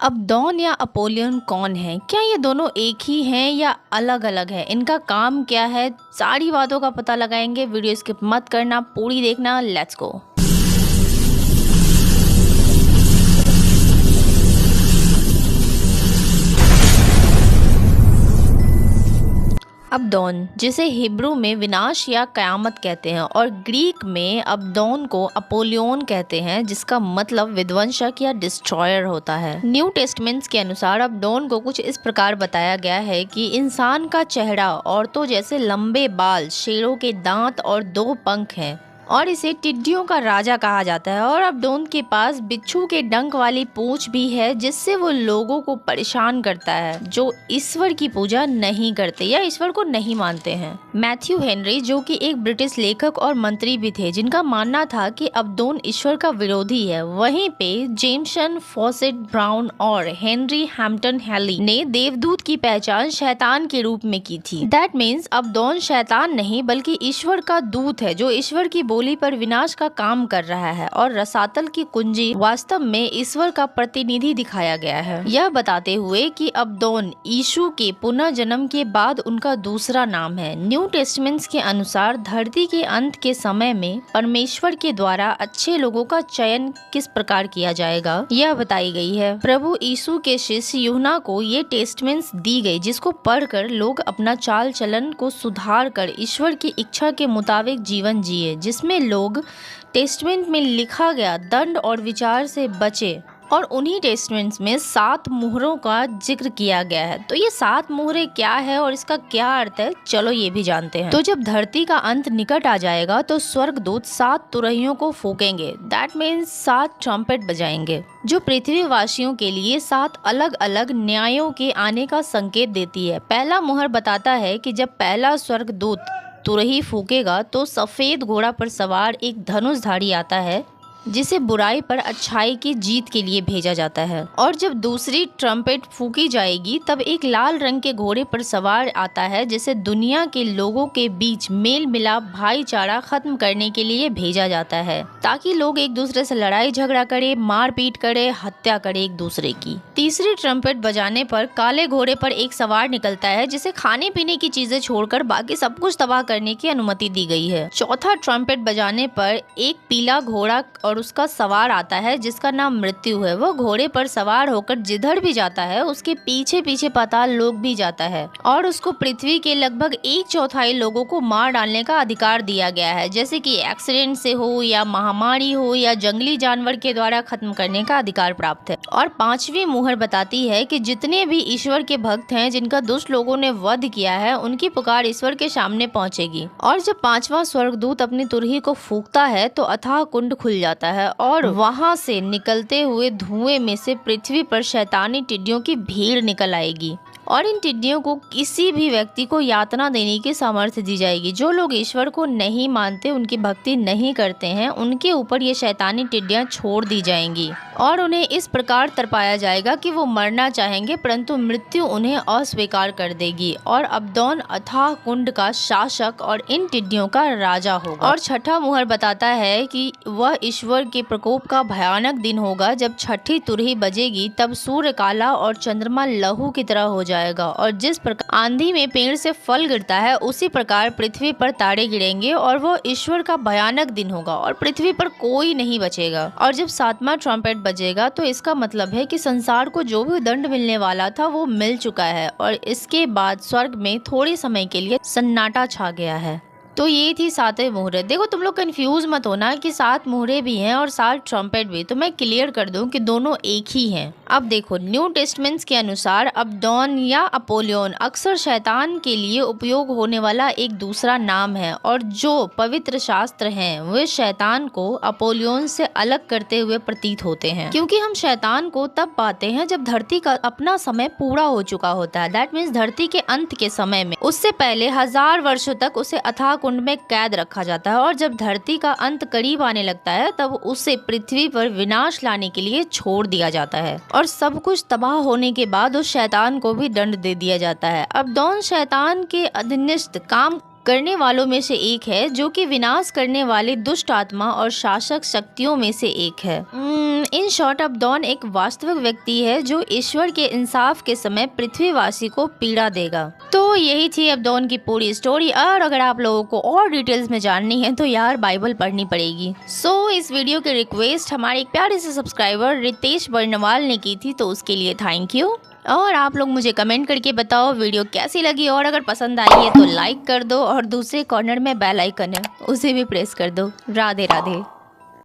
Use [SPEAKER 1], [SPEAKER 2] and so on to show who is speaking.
[SPEAKER 1] अबदौन या अपोलियन कौन है? क्या ये दोनों एक ही हैं या अलग अलग है? इनका काम क्या है? सारी बातों का पता लगाएंगे। वीडियो स्किप मत करना, पूरी देखना। Let's go. अबदौन, जिसे हिब्रू में विनाश या कयामत कहते हैं और ग्रीक में अबदौन को अपोलियोन कहते हैं, जिसका मतलब विध्वंसक या डिस्ट्रॉयर होता है। न्यू टेस्टमेंट्स के अनुसार अबदौन को कुछ इस प्रकार बताया गया है कि इंसान का चेहरा, औरतों जैसे लंबे बाल, शेरों के दांत और 2 पंख हैं और इसे टिड्डियों का राजा कहा जाता है। और अबदौन के पास बिच्छू के डंक वाली पूंछ भी है, जिससे वो लोगों को परेशान करता है जो ईश्वर की पूजा नहीं करते या ईश्वर को नहीं मानते हैं। मैथ्यू हेनरी, जो कि एक ब्रिटिश लेखक और मंत्री भी थे, जिनका मानना था कि अबदौन ईश्वर का विरोधी है। वहीं पे जेमसन फॉसेट ब्राउन और हेनरी हैम्पटन हैली ने देवदूत की पहचान शैतान के रूप में की थी। दैट मीन्स अबदौन शैतान नहीं बल्कि ईश्वर का दूत है, जो ईश्वर की बोली पर विनाश का काम कर रहा है। और रसातल की कुंजी वास्तव में ईश्वर का प्रतिनिधि दिखाया गया है, यह बताते हुए कि अबदौन यीशु के पुनः जन्म के बाद उनका दूसरा नाम है। न्यू टेस्टमेंट्स के अनुसार धरती के अंत के समय में परमेश्वर के द्वारा अच्छे लोगों का चयन किस प्रकार किया जाएगा, यह बताई गई है। प्रभु यीशु के शिष्य यूहन्ना को ये टेस्टमेंट्स दी गई, जिसको पढ़कर लोग अपना चाल चलन को सुधार कर ईश्वर की इच्छा के मुताबिक जीवन जिए, जिसमें लोग टेस्टमेंट में लिखा गया दंड और विचार से बचे। और उन्हीं टेस्टमेंट्स में 7 मुहरों का जिक्र किया गया है। तो ये 7 मुहरें क्या है और इसका क्या अर्थ है, चलो ये भी जानते हैं। तो जब धरती का अंत निकट आ जाएगा तो स्वर्गदूत 7 तुरहियों को फूकेंगे। दैट मीन्स 7 ट्रम्पेट बजाएंगे, जो पृथ्वीवासियों के लिए 7 अलग अलग न्यायों के आने का संकेत देती है। पहला मुहर बताता है कि जब पहला स्वर्गदूत तुरही फूकेगा तो सफेद घोड़ा पर सवार एक धनुषधारी आता है, जिसे बुराई पर अच्छाई की जीत के लिए भेजा जाता है। और जब दूसरी ट्रम्पेट फूकी जाएगी तब एक लाल रंग के घोड़े पर सवार आता है, जिसे दुनिया के लोगों के बीच मेल मिलाप, भाईचारा खत्म करने के लिए भेजा जाता है, ताकि लोग एक दूसरे से लड़ाई झगड़ा करे, मारपीट करे, हत्या करे एक दूसरे की। तीसरी ट्रम्पेट बजाने पर काले घोड़े पर एक सवार निकलता है, जिसे खाने पीने की चीजें छोड़कर बाकी सब कुछ तबाह करने की अनुमति दी गई है। चौथा ट्रम्पेट बजाने पर एक पीला घोड़ा और उसका सवार आता है, जिसका नाम मृत्यु है। वो घोड़े पर सवार होकर जिधर भी जाता है उसके पीछे पीछे पाताल लोक भी जाता है और उसको पृथ्वी के लगभग 1/4 लोगों को मार डालने का अधिकार दिया गया है, जैसे कि एक्सीडेंट से हो या महामारी हो या जंगली जानवर के द्वारा खत्म करने का अधिकार प्राप्त है। और 5वीं मुहर बताती है कि जितने भी ईश्वर के भक्त हैं जिनका दुष्ट लोगों ने वध किया है, उनकी पुकार ईश्वर के सामने पहुंचेगी। और जब 5वां स्वर्गदूत अपनी तुरही को फूंकता है तो अथाह कुंड खुल जाता है और वहां से निकलते हुए धुएं में से पृथ्वी पर शैतानी टिड्डियों की भीड़ निकल आएगी और इन टिड्डियों को किसी भी व्यक्ति को यातना देने की सामर्थ्य दी जाएगी। जो लोग ईश्वर को नहीं मानते, उनकी भक्ति नहीं करते हैं, उनके ऊपर ये शैतानी टिड्डियां छोड़ दी जाएंगी और उन्हें इस प्रकार तरपाया जाएगा कि वो मरना चाहेंगे, परंतु मृत्यु उन्हें अस्वीकार कर देगी। और अबदौन अथाह कुंड का शासक और इन टिड्डियों का राजा होगा। और छठा मुहर बताता है कि वह ईश्वर के प्रकोप का भयानक दिन होगा। जब छठी तुरही बजेगी तब सूर्य काला और चंद्रमा लहू की तरह हो जाएगा। और जिस प्रकार आंधी में पेड़ से फल गिरता है, उसी प्रकार पृथ्वी पर तारे गिरेंगे और वो ईश्वर का भयानक दिन होगा और पृथ्वी पर कोई नहीं बचेगा। और जब 7वां ट्रम्पेट बजेगा तो इसका मतलब है कि संसार को जो भी दंड मिलने वाला था वो मिल चुका है और इसके बाद स्वर्ग में थोड़े समय के लिए सन्नाटा छा गया है। तो ये थी 7वें मुहरे। देखो, तुम लोग कंफ्यूज मत होना कि 7 मुहरे भी हैं और 7 ट्रम्पेट भी। तो मैं क्लियर कर दूं कि दोनों एक ही हैं। अब देखो, न्यू टेस्टमेंट्स के अनुसार अबदौन या अपोलियोन अक्सर शैतान के लिए उपयोग होने वाला एक दूसरा नाम है और जो पवित्र शास्त्र हैं वे शैतान को अपोलियोन से अलग करते हुए प्रतीत होते हैं, क्योंकि हम शैतान को तब पाते हैं जब धरती का अपना समय पूरा हो चुका होता है। दैट मीन्स धरती के अंत के समय में, उससे पहले 1000 वर्षों तक उसे अथाह कुंड में कैद रखा जाता है और जब धरती का अंत करीब आने लगता है तब उसे पृथ्वी पर विनाश लाने के लिए छोड़ दिया जाता है और सब कुछ तबाह होने के बाद उस शैतान को भी दंड दे दिया जाता है। अबदौन शैतान के अधीनस्थ काम करने वालों में से एक है, जो कि विनाश करने वाले दुष्ट आत्मा और शासक शक्तियों में से एक है। इन शॉर्ट अबदौन एक वास्तविक व्यक्ति है जो ईश्वर के इंसाफ के समय पृथ्वीवासी को पीड़ा देगा। तो यही थी अबदौन की पूरी स्टोरी। और अगर आप लोगों को और डिटेल्स में जाननी है तो यार बाइबल पढ़नी पड़ेगी। इस वीडियो की रिक्वेस्ट हमारे एक प्यारे से सब्सक्राइबर रितेश बर्नवाल ने की थी, तो उसके लिए थैंक यू। और आप लोग मुझे कमेंट करके बताओ वीडियो कैसी लगी, और अगर पसंद आई है तो लाइक कर दो, और दूसरे कॉर्नर में बेल आइकन है उसे भी प्रेस कर दो। राधे राधे।